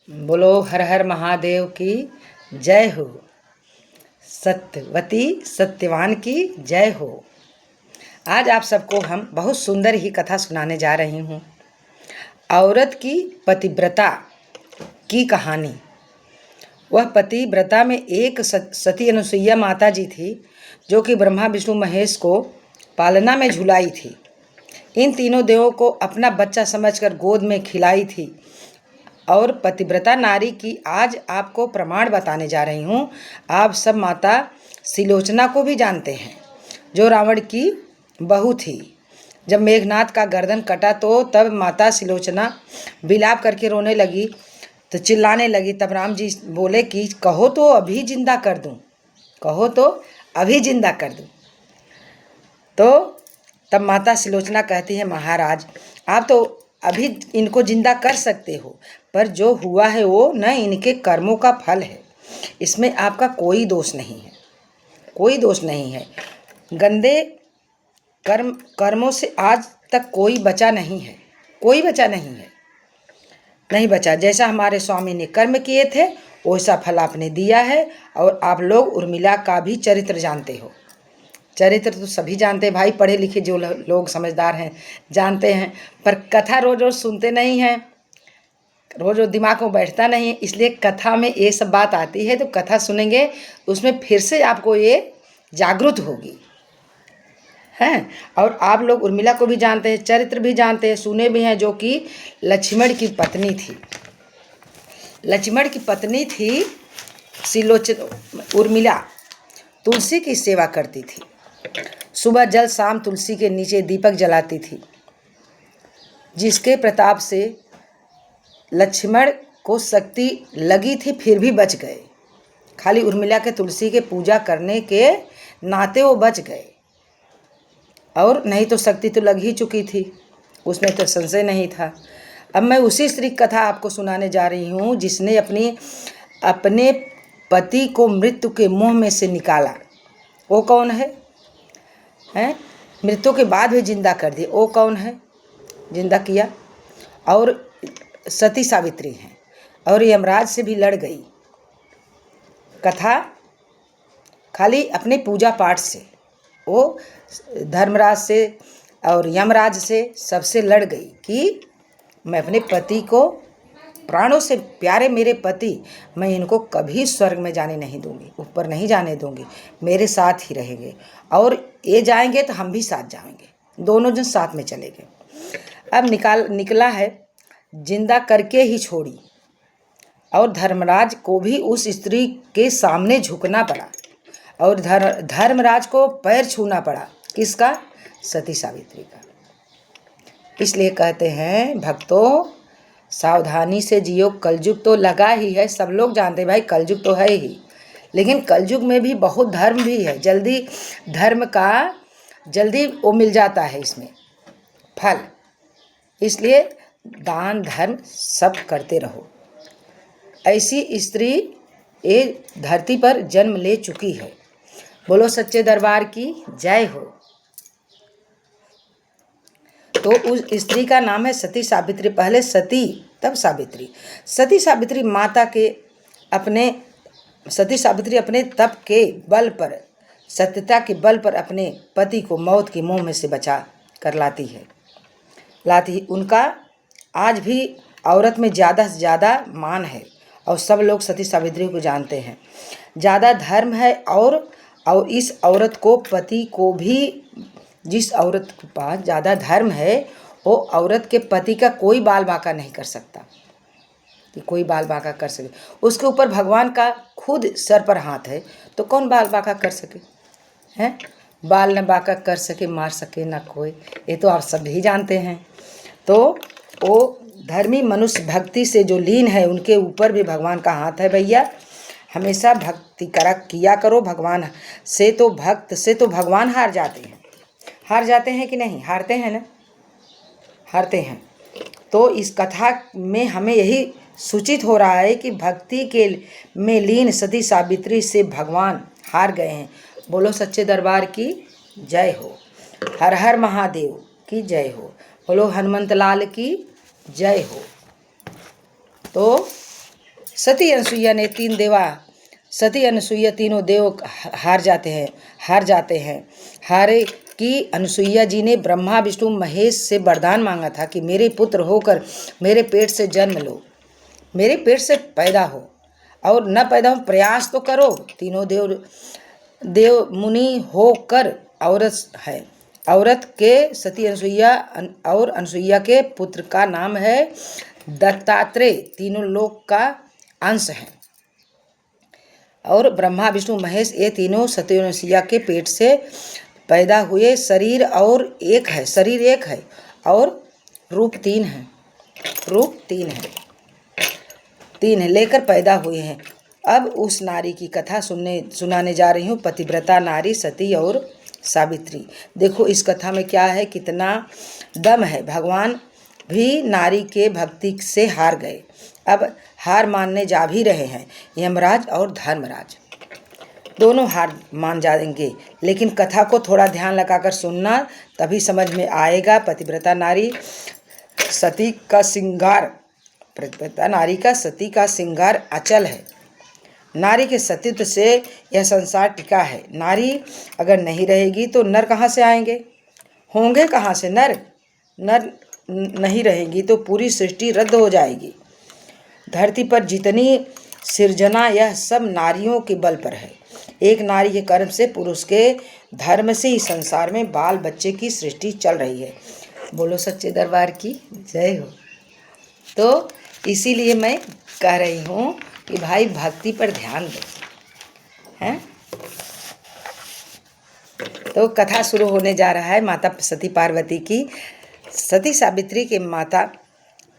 बोलो हर हर महादेव की जय हो। सत्यवती सत्यवान की जय हो। आज आप सबको हम बहुत सुंदर ही कथा सुनाने जा रही हूँ। औरत की पतिव्रता की कहानी। वह पतिव्रता में एक सती अनुसुईया माता जी थी, जो कि ब्रह्मा विष्णु महेश को पालना में झुलाई थी। इन तीनों देवों को अपना बच्चा समझकर गोद में खिलाई थी। और पतिव्रता नारी की आज आपको प्रमाण बताने जा रही हूँ। आप सब माता सिलोचना को भी जानते हैं, जो रावण की बहू थी। जब मेघनाथ का गर्दन कटा तो तब माता सिलोचना विलाप करके रोने लगी, तो चिल्लाने लगी। तब राम जी बोले कि कहो तो अभी जिंदा कर दूँ, कहो तो अभी जिंदा कर दूँ। तो तब माता सिलोचना कहती है, महाराज आप तो अभी इनको जिंदा कर सकते हो, पर जो हुआ है वो न इनके कर्मों का फल है। इसमें आपका कोई दोष नहीं है, कोई दोष नहीं है। गंदे कर्मों से आज तक कोई बचा नहीं है, कोई बचा नहीं है, नहीं बचा। जैसा हमारे स्वामी ने कर्म किए थे वैसा फल आपने दिया है। और आप लोग उर्मिला का भी चरित्र जानते हो। चरित्र तो सभी जानते हैं भाई, पढ़े लिखे जो लोग समझदार हैं जानते हैं, पर कथा रोज रोज सुनते नहीं हैं, रोज रोज दिमाग में बैठता नहीं है। इसलिए कथा में ये सब बात आती है, तो कथा सुनेंगे उसमें फिर से आपको ये जागृत होगी हैं। और आप लोग उर्मिला को भी जानते हैं, चरित्र भी जानते हैं, सुने भी हैं, जो कि लक्ष्मण की पत्नी थी। लक्ष्मण की पत्नी थी उर्मिला। तुलसी की सेवा करती थी, सुबह जल शाम तुलसी के नीचे दीपक जलाती थी, जिसके प्रताप से लक्ष्मण को शक्ति लगी थी, फिर भी बच गए। खाली उर्मिला के तुलसी के पूजा करने के नाते वो बच गए, और नहीं तो शक्ति तो लग ही चुकी थी, उसमें तो संशय नहीं था। अब मैं उसी स्त्री कथा आपको सुनाने जा रही हूँ, जिसने अपने पति को मृत्यु के मुंह में से निकाला। वो कौन है? मृत्यु के बाद भी जिंदा कर दिया। वो कौन है? जिंदा किया। और सती सावित्री हैं, और यमराज से भी लड़ गई। कथा खाली अपने पूजा पाठ से वो धर्मराज से और यमराज से सबसे लड़ गई कि मैं अपने पति को, प्राणों से प्यारे मेरे पति, मैं इनको कभी स्वर्ग में जाने नहीं दूंगी, ऊपर नहीं जाने दूंगी, मेरे साथ ही रहेंगे। और ये जाएंगे तो हम भी साथ जाएंगे, दोनों जन साथ में चले गए। अब निकला है, जिंदा करके ही छोड़ी। और धर्मराज को भी उस स्त्री के सामने झुकना पड़ा, और धर्मराज को पैर छूना पड़ा। किसका? सती सावित्री का। इसलिए कहते हैं भक्तों, सावधानी से जियो, कलयुग तो लगा ही है। सब लोग जानते हैं भाई, कलयुग तो है ही, लेकिन कलयुग में भी बहुत धर्म भी है। जल्दी धर्म का जल्दी वो मिल जाता है इसमें फल। इसलिए दान धर्म सब करते रहो। ऐसी स्त्री ये धरती पर जन्म ले चुकी है। बोलो सच्चे दरबार की जय हो। तो उस स्त्री का नाम है सती सावित्री। पहले सती तब सावित्री। सती सावित्री माता के सती सावित्री अपने तप के बल पर, सत्यता के बल पर अपने पति को मौत के मुंह में से बचा कर लाती है। उनका आज भी औरत में ज़्यादा से ज़्यादा मान है, और सब लोग सती सावित्री को जानते हैं। ज़्यादा धर्म है, और इस औरत को, पति को भी, जिस औरत के पास ज़्यादा धर्म है, वो औरत के पति का कोई बाल बांका नहीं कर सकता, कि कोई बाल बांका कर सके। उसके ऊपर भगवान का खुद सर पर हाथ है, तो कौन बाल बांका कर सके? हैं? बाल न बांका कर सके, मार सके ना कोई, ये तो आप सभी जानते हैं। तो वो धर्मी मनुष्य भक्ति से जो लीन है, उनके ऊपर भी भगवान का हाथ है भैया। हमेशा भक्ति किया करो। भगवान से तो, भक्त से तो भगवान हार जाते हैं। हार जाते हैं कि नहीं? हारते हैं ना, हारते हैं। तो इस कथा में हमें यही सूचित हो रहा है कि भक्ति के में लीन सती सावित्री से भगवान हार गए हैं। बोलो सच्चे दरबार की जय हो। हर हर महादेव की जय हो। बोलो हनुमंत लाल की जय हो। तो सती अनसुईया ने सती अनसुईया तीनों देव हार जाते हैं। हारे कि अनसुईया जी ने ब्रह्मा विष्णु महेश से वरदान मांगा था कि मेरे पुत्र होकर मेरे पेट से जन्म लो, मेरे पेट से पैदा हो, और न पैदा हो प्रयास तो करो। तीनों देव मुनि होकर औरत के सती अनसुईया और अनसुईया के पुत्र का नाम है दत्तात्रेय, तीनों लोक का अंश है। और ब्रह्मा विष्णु महेश ये तीनों सती अनसुईया के पेट से पैदा हुए। शरीर एक है और रूप तीन है लेकर पैदा हुए हैं। अब उस नारी की कथा सुनाने जा रही हूँ, पतिव्रता नारी सती और सावित्री। देखो इस कथा में क्या है, कितना दम है। भगवान भी नारी के भक्ति से हार गए, अब हार मानने जा भी रहे हैं। यमराज और धर्मराज दोनों हार मान जाएंगे, लेकिन कथा को थोड़ा ध्यान लगाकर सुनना, तभी समझ में आएगा। पतिव्रता नारी सती का श्रृंगार अचल है। नारी के सतीत्व से यह संसार टिका है। नारी अगर नहीं रहेगी तो नर कहाँ से आएंगे, होंगे कहाँ से नर नहीं रहेंगी तो पूरी सृष्टि रद्द हो जाएगी। धरती पर जितनी सिर्जना यह सब नारियों के बल पर है। एक नारी के कर्म से, पुरुष के धर्म से ही संसार में बाल बच्चे की सृष्टि चल रही है। बोलो सच्चे दरबार की जय हो। तो इसीलिए मैं कह रही हूँ कि भाई भक्ति पर ध्यान दो, हैं। तो कथा शुरू होने जा रहा है माता सती पार्वती की। सती सावित्री के माता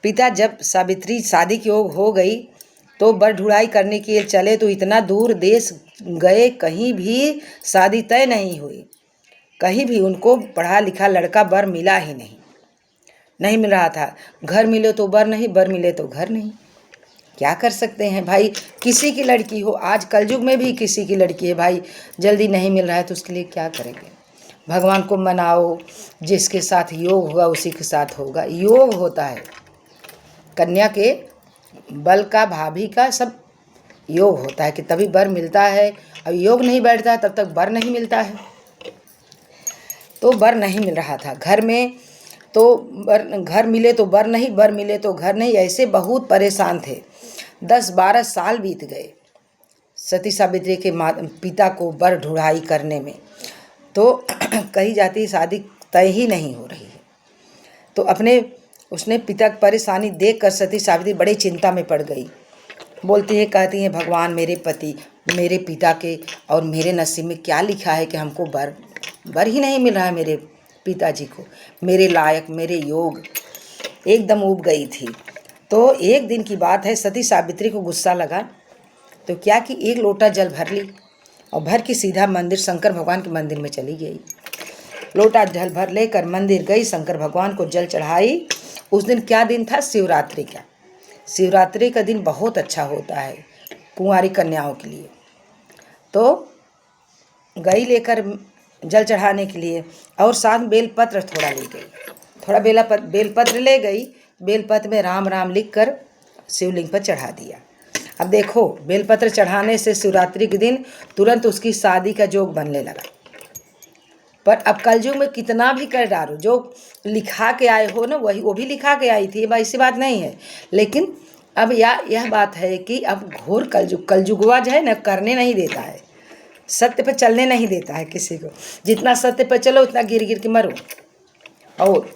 पिता जब सावित्री शादी की ओर हो गई तो बर ढुड़ाई करने के लिए चले, तो इतना दूर देश गए, कहीं भी शादी तय नहीं हुई। कहीं भी उनको पढ़ा लिखा लड़का बर मिला ही नहीं मिल रहा था। घर मिले तो बर नहीं, बर मिले तो घर नहीं। क्या कर सकते हैं भाई, किसी की लड़की हो, आज कलयुग में भी किसी की लड़की है भाई, जल्दी नहीं मिल रहा है तो उसके लिए क्या करेंगे। भगवान को मनाओ, जिसके साथ योग होगा उसी के साथ होगा। योग होता है, कन्या के बल का, भाभी का सब योग होता है कि तभी बर मिलता है। अब योग नहीं बैठता है तब तक बर नहीं मिलता है। तो बर नहीं मिल रहा था घर में, तो घर मिले तो बर नहीं, बर मिले तो घर नहीं, ऐसे बहुत परेशान थे। 10-12 साल बीत गए सती सावित्री के पिता को बर ढूंढाई करने में। तो कही जाती शादी तय ही नहीं हो रही है। तो उसने पिता की परेशानी देखकर सती सावित्री बड़ी चिंता में पड़ गई। कहती है भगवान, मेरे पिता के और मेरे नसीब में क्या लिखा है कि हमको बर ही नहीं मिल रहा है मेरे पिताजी को, मेरे लायक, मेरे योग। एकदम ऊब गई थी। तो एक दिन की बात है, सती सावित्री को गुस्सा लगा तो क्या कि एक लोटा जल भर ली और भर के सीधा मंदिर, शंकर भगवान के मंदिर में चली गई। लोटा जल भर लेकर मंदिर गई, शंकर भगवान को जल चढ़ाई। उस दिन क्या दिन था, शिवरात्रि का। शिवरात्रि का दिन बहुत अच्छा होता है कुंवारी कन्याओं के लिए। तो गई लेकर जल चढ़ाने के लिए और साथ बेलपत्र थोड़ा ले गई, थोड़ा बेलपत्र ले गई। बेलपत्र में राम राम लिख कर शिवलिंग पर चढ़ा दिया। अब देखो, बेलपत्र चढ़ाने से शिवरात्रि के दिन तुरंत उसकी शादी का जोग बनने लगा। पर अब कलयुग में कितना भी कर डालो, जो लिखा के आए हो ना वो भी लिखा के आई थी, ऐसी बात नहीं है। लेकिन अब यह बात है कि अब घोर कलयुगवा जो है ना, करने नहीं देता है, सत्य पर चलने नहीं देता है किसी को। जितना सत्य पर चलो उतना गिर गिर के मरो, और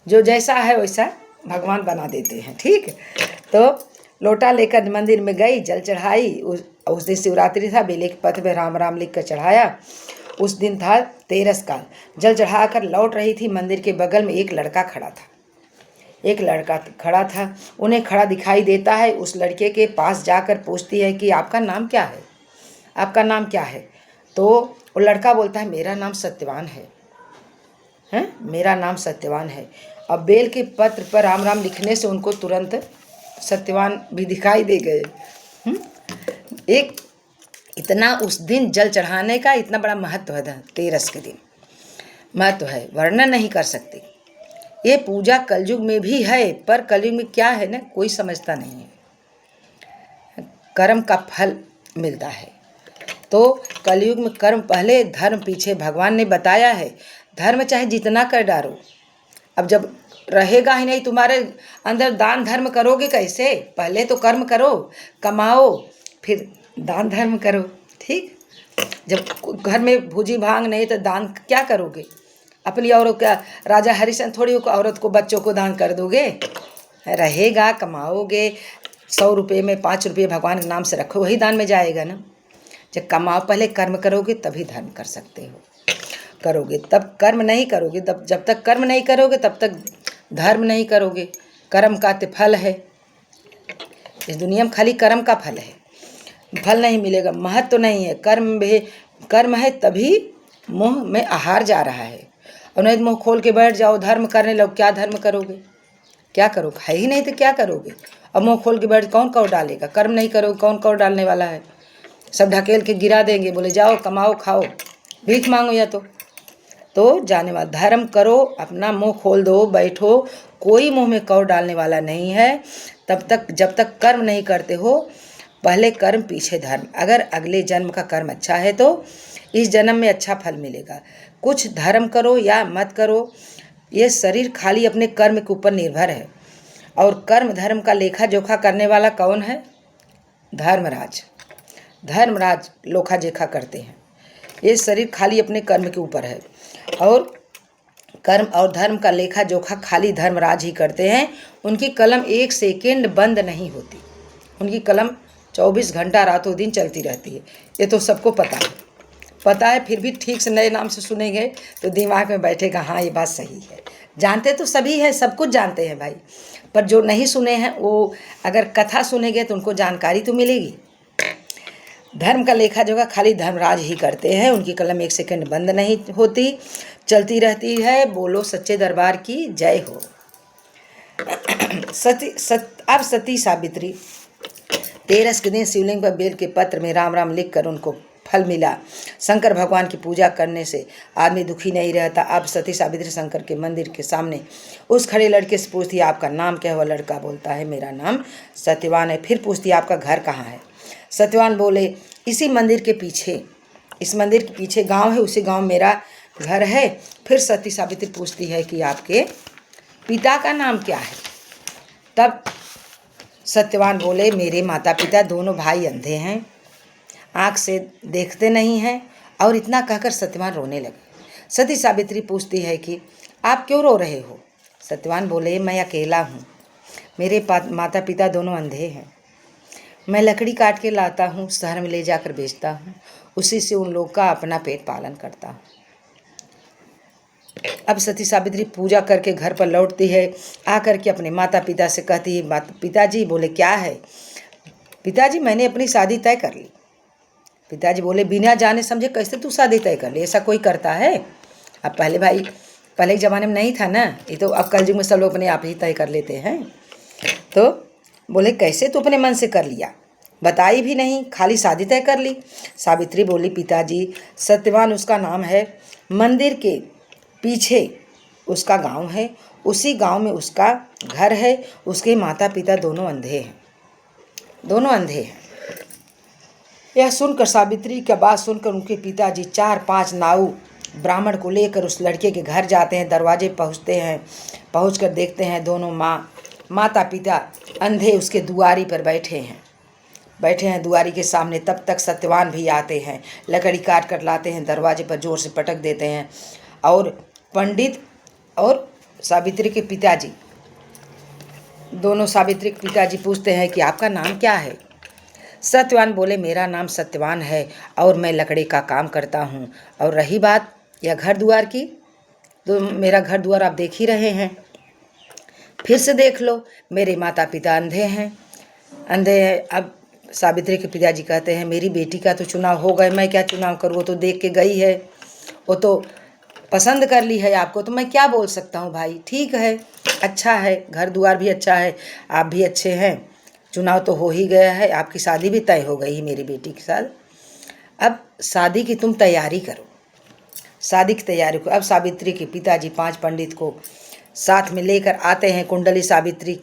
जो जैसा है वैसा भगवान बना देते हैं। ठीक है, तो लोटा लेकर मंदिर में गई, जल चढ़ाई। उस दिन शिवरात्रि था, बेले के पत्र में राम राम लिख कर चढ़ाया। उस दिन था तेरस काल। जल चढ़ाकर लौट रही थी, मंदिर के बगल में एक लड़का खड़ा था। उन्हें खड़ा दिखाई देता है। उस लड़के के पास जाकर पूछती है कि आपका नाम क्या है, आपका नाम क्या है। तो वो लड़का बोलता है मेरा नाम सत्यवान है, मेरा नाम सत्यवान है। अब बेल के पत्र पर राम राम लिखने से उनको तुरंत सत्यवान भी दिखाई दे गए। एक इतना उस दिन जल चढ़ाने का इतना बड़ा महत्व है, तेरस के दिन महत्व है, वर्णन नहीं कर सकते। ये पूजा कलयुग में भी है, पर कलयुग में क्या है ना, कोई समझता नहीं है। कर्म का फल मिलता है। तो कलयुग में कर्म पहले, धर्म पीछे। भगवान ने बताया है धर्म चाहे जितना कर डालो, अब जब रहेगा ही नहीं तुम्हारे अंदर, दान धर्म करोगे कैसे? पहले तो कर्म करो, कमाओ, फिर दान धर्म करो। ठीक, जब घर में भूजी भांग नहीं तो दान क्या करोगे? अपनी औरत का, राजा हरिश्चंद्र थोड़ी औरत को, बच्चों को दान कर दोगे? रहेगा, कमाओगे, 100 रुपये में 5 रुपये भगवान के नाम से रखो, वही दान में जाएगा ना। जब कमाओ, पहले कर्म करोगे तभी धर्म कर सकते हो। करोगे तब, कर्म नहीं करोगे तब, जब तक कर्म नहीं करोगे तब तक धर्म नहीं करोगे। कर्म का तो फल है, इस दुनिया में खाली कर्म का फल है, फल नहीं मिलेगा, महत्व तो नहीं है। कर्म है तभी मुँह में आहार जा रहा है, और नहीं मुँह खोल के बैठ जाओ धर्म करने लगो, क्या धर्म करोगे? क्या करोगे? है ही नहीं तो क्या करोगे? अब मुँह खोल के बैठ, कौन कौर डालेगा? कर्म नहीं करोगे, कौन कौर डालने वाला है? सब ढकेल के गिरा देंगे, बोले जाओ कमाओ खाओ, भीख मांगो या तो जाने वाला। धर्म करो, अपना मुंह खोल दो, बैठो, कोई मुंह में कौर डालने वाला नहीं है। तब तक, जब तक कर्म नहीं करते हो, पहले कर्म पीछे धर्म। अगर अगले जन्म का कर्म अच्छा है तो इस जन्म में अच्छा फल मिलेगा। कुछ धर्म करो या मत करो, ये शरीर खाली अपने कर्म के ऊपर निर्भर है। और कर्म धर्म का लेखा जोखा करने वाला कौन है? धर्मराज। धर्मराज लोखा जोखा करते हैं। ये शरीर खाली अपने कर्म के ऊपर है, और कर्म और धर्म का लेखा जोखा खाली धर्मराज ही करते हैं। उनकी कलम 1 सेकेंड बंद नहीं होती, उनकी कलम 24 घंटा रातों दिन चलती रहती है। ये तो सबको पता है, फिर भी ठीक से नए नाम से सुनेंगे तो दिमाग में बैठेगा हाँ ये बात सही है। जानते तो सभी हैं, सब कुछ जानते हैं भाई, पर जो नहीं सुने हैं वो अगर कथा सुनेंगे तो उनको जानकारी तो मिलेगी। धर्म का लेखा जोखा खाली धर्मराज ही करते हैं, उनकी कलम 1 सेकंड बंद नहीं होती, चलती रहती है। बोलो सच्चे दरबार की जय हो। अब सती सावित्री 13 के दिन शिवलिंग पर बेल के पत्र में राम राम लिखकर उनको फल मिला। शंकर भगवान की पूजा करने से आदमी दुखी नहीं रहता। अब सती सावित्री शंकर के मंदिर के सामने उस खड़े लड़के से पूछती है आपका नाम क्या है? वह लड़का बोलता है मेरा नाम सत्यवान है। फिर पूछती है आपका घर कहाँ है? सत्यवान बोले इसी मंदिर के पीछे, इस मंदिर के पीछे गांव है, उसी गांव मेरा घर है। फिर सती सावित्री पूछती है कि आपके पिता का नाम क्या है? तब सत्यवान बोले मेरे माता पिता दोनों भाई अंधे हैं, आँख से देखते नहीं हैं। और इतना कहकर सत्यवान रोने लगे। सती सावित्री पूछती है कि आप क्यों रो रहे हो? सत्यवान बोले मैं अकेला हूँ, मेरे माता पिता दोनों अंधे हैं, मैं लकड़ी काट के लाता हूँ, शहर में ले जाकर बेचता हूँ, उसी से उन लोग का अपना पेट पालन करता हूँ। अब सती सावित्री पूजा करके घर पर लौटती है, आकर के अपने माता पिता से कहती है पिताजी। बोले क्या है? पिताजी मैंने अपनी शादी तय कर ली। पिताजी बोले बिना जाने समझे कैसे तू शादी तय कर ली? ऐसा कोई करता है? अब पहले भाई, पहले के ज़माने में नहीं था ना, ये तो अब कलयुग में सब लोग अपने आप ही तय कर लेते हैं। तो बोले कैसे तू अपने मन से कर लिया? बताई भी नहीं, खाली शादी तय कर ली। सावित्री बोली पिताजी सत्यवान उसका नाम है, मंदिर के पीछे उसका गांव है, उसी गांव में उसका घर है, उसके माता पिता दोनों अंधे हैं, दोनों अंधे हैं। यह सुनकर सावित्री का बात सुनकर उनके पिताजी 4-5 नाऊ ब्राह्मण को लेकर उस लड़के के घर जाते हैं। दरवाजे पहुँचते हैं, पहुँचकर देखते हैं दोनों माता पिता अंधे उसके दुआरी पर बैठे हैं दुआरी के सामने। तब तक सत्यवान भी आते हैं, लकड़ी काट कर लाते हैं, दरवाजे पर जोर से पटक देते हैं। और पंडित और सावित्री के पिताजी दोनों, सावित्री के पिताजी पूछते हैं कि आपका नाम क्या है? सत्यवान बोले मेरा नाम सत्यवान है और मैं लकड़ी का काम करता हूँ। और रही बात यह घर द्वार की, तो मेरा घर द्वार आप देख ही रहे हैं, फिर से देख लो, मेरे माता पिता अंधे हैं। अब सावित्री के पिताजी कहते हैं मेरी बेटी का तो चुनाव हो गए, मैं क्या चुनाव करूँ? वो तो देख के गई है, वो तो पसंद कर ली है आपको, तो मैं क्या बोल सकता हूँ भाई? ठीक है, अच्छा है, घर द्वार भी अच्छा है, आप भी अच्छे हैं, चुनाव तो हो ही गया है, आपकी शादी भी तय हो गई है मेरी बेटी के साथ। अब शादी की तुम तैयारी करो, शादी की तैयारी करो। अब सावित्री के पिताजी 5 पंडित को साथ में लेकर आते हैं, कुंडली सावित्री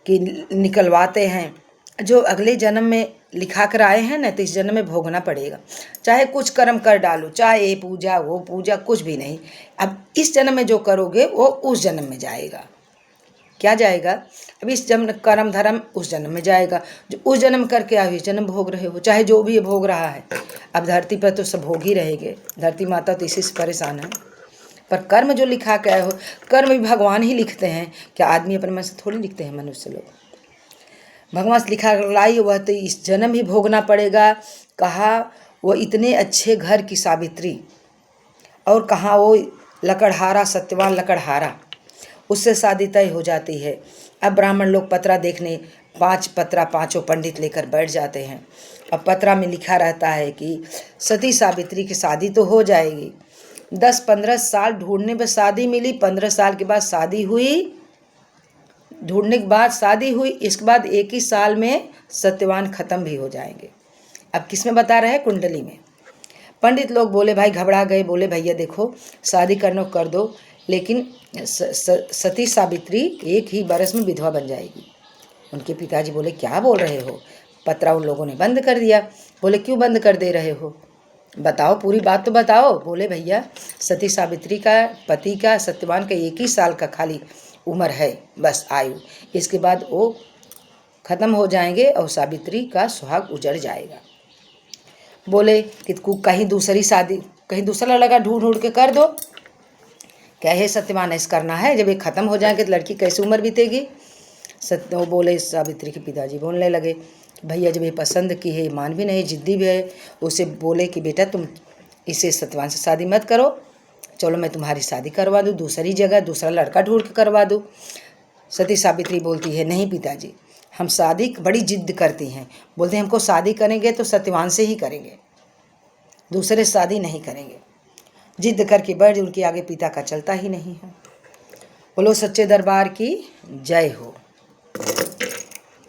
की निकलवाते हैं जो अगले जन्म में लिखा कर आए हैं ना, तो इस जन्म में भोगना पड़ेगा। चाहे कुछ कर्म कर डालो, चाहे ये पूजा वो पूजा, कुछ भी नहीं। अब इस जन्म में जो करोगे वो उस जन्म में जाएगा। क्या जाएगा? अब इस जन्म कर्म धर्म उस जन्म में जाएगा। जो उस जन्म करके आए, इस जन्म भोग रहे हो, चाहे जो भी भोग रहा है। अब धरती पर तो सब भोग ही रहेंगे, धरती माता तो इसी से परेशान है। पर कर्म जो लिखा के आए हो, कर्म भी भगवान ही लिखते हैं। क्या आदमी अपने मन से थोड़ी लिखते हैं? मनुष्य लोग भगवान से लिखा लाई, वह तो इस जन्म ही भोगना पड़ेगा। कहा वो इतने अच्छे घर की सावित्री, और कहाँ वो लकड़हारा, सत्यवान लकड़हारा, उससे शादी तय हो जाती है। अब ब्राह्मण लोग पतरा देखने 5 पतरा 5 पंडित लेकर बैठ जाते हैं। अब पतरा में लिखा रहता है कि सती सावित्री की शादी तो हो जाएगी। 10-15 साल ढूंढने पर शादी मिली, 15 साल के बाद शादी हुई, ढूंढने के बाद शादी हुई। इसके बाद 1 ही साल में सत्यवान खत्म भी हो जाएंगे। अब किस में बता रहे हैं? कुंडली में। पंडित लोग बोले, भाई घबरा गए, बोले भैया देखो शादी करना कर दो, लेकिन सती सावित्री 1 ही बरस में विधवा बन जाएगी। उनके पिताजी बोले, क्या बोल रहे हो? पतरा उन लोगों ने बंद कर दिया। बोले, क्यों बंद कर दे रहे हो? बताओ, पूरी बात तो बताओ। बोले, भैया सती सावित्री का पति का, सत्यवान का 1 ही साल का खाली उम्र है, बस आयु। इसके बाद वो खत्म हो जाएंगे और सावित्री का सुहाग उजड़ जाएगा। बोले कि कहीं दूसरी शादी, कहीं दूसरा लड़का ढूंढ ढूंढ के कर दो। क्या है सत्यवान, ऐसा करना है? जब ये खत्म हो जाएंगे तो लड़की कैसे उम्र बीतेगी? वो बोले, सावित्री के पिताजी बोलने लगे, भैया जब ये पसंद की है, मान भी नहीं, जिद्दी भी है। उसे बोले कि बेटा तुम इसे सत्यवान से शादी मत करो, चलो मैं तुम्हारी शादी करवा दूँ, दूसरी जगह दूसरा लड़का ढूंढ के करवा दूँ। सती सावित्री बोलती है, नहीं पिताजी, हम शादी बड़ी जिद्द करती हैं। बोलते हैं हमको शादी करेंगे तो सत्यवान से ही करेंगे, दूसरे शादी नहीं करेंगे। जिद्द करके बैठ, उनके आगे पिता का चलता ही नहीं है। बोलो सच्चे दरबार की जय हो।